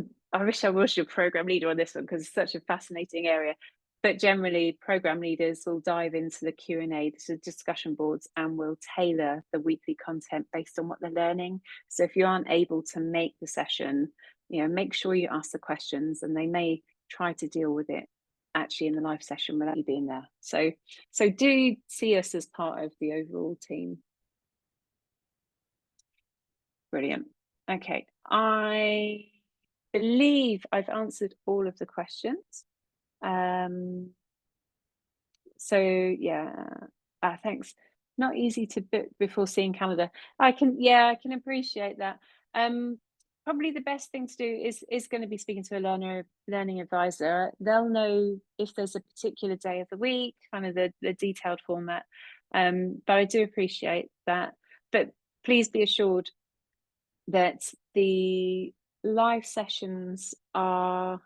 wish I was your program leader on this one because it's such a fascinating area. But generally, program leaders will dive into the Q&A, the discussion boards, and will tailor the weekly content based on what they're learning. So if you aren't able to make the session, make sure you ask the questions, and they may try to deal with it actually in the live session without you being there. So do see us as part of the overall team. Brilliant. Okay, I believe I've answered all of the questions. So yeah, thanks not easy to book before seeing calendar. I can appreciate that. Probably the best thing to do is going to be speaking to a learning advisor. They'll know if there's a particular day of the week, kind of the detailed format. But I do appreciate that. But please be assured that the live sessions are,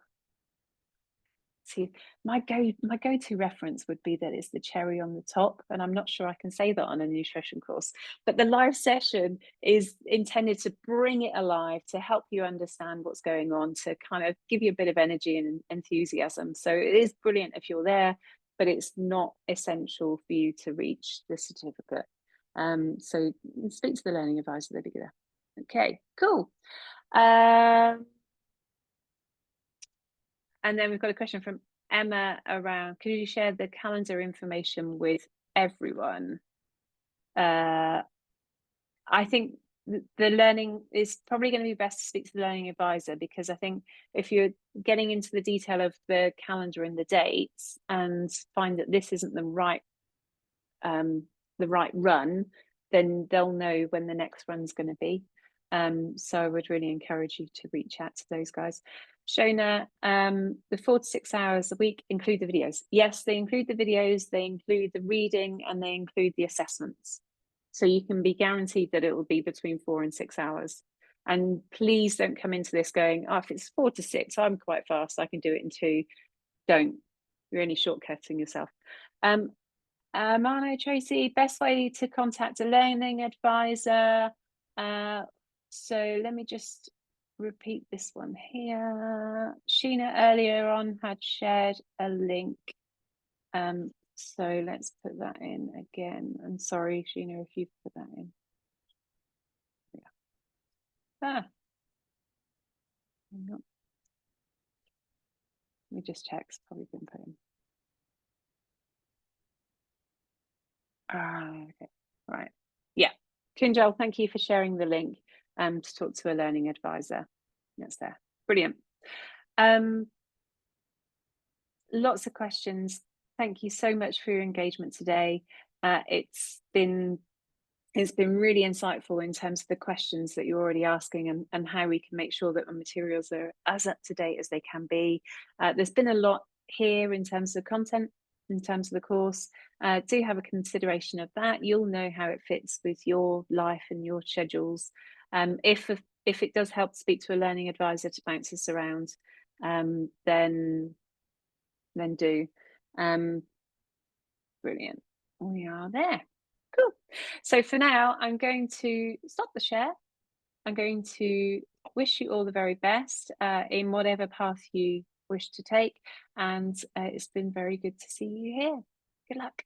see, my go-to reference would be that it's the cherry on the top, and I'm not sure I can say that on a nutrition course, but the live session is intended to bring it alive, to help you understand what's going on, to kind of give you a bit of energy and enthusiasm. So it is brilliant if you're there, but it's not essential for you to reach the certificate. So speak to the learning advisor, they'll be there. Okay, cool. And then we've got a question from Emma around, could you share the calendar information with everyone? I think the learning is probably going to be best to speak to the learning advisor, because I think if you're getting into the detail of the calendar and the dates and find that this isn't the right run, then they'll know when the next run's going to be. So I would really encourage you to reach out to those guys. Shona, the 4 to 6 hours a week include the videos. Yes, they include the videos, they include the reading, and they include the assessments. So you can be guaranteed that it will be between 4 and 6 hours. And please don't come into this going, oh, if it's 4 to 6, I'm quite fast, I can do it in 2. Don't. You're only shortcutting yourself. Mano, Tracy, best way to contact a learning advisor. So let me just repeat this one here. Sheena earlier on had shared a link. So let's put that in again. I'm sorry, Sheena, if you've put that in. Yeah. Let me just check. It's probably been put in. Okay. Right. Yeah. Kinjal, thank you for sharing the link to talk to a learning advisor. That's there. Brilliant. Lots of questions. Thank you so much for your engagement today. It's been really insightful in terms of the questions that you're already asking, and how we can make sure that the materials are as up to date as they can be. There's been a lot here in terms of content, in terms of the course. Do have a consideration of that. You'll know how it fits with your life and your schedules. If it does help, speak to a learning advisor to bounce this around, then do. Brilliant. We are there. Cool. So for now, I'm going to stop the share. I'm going to wish you all the very best in whatever path you wish to take. And it's been very good to see you here. Good luck.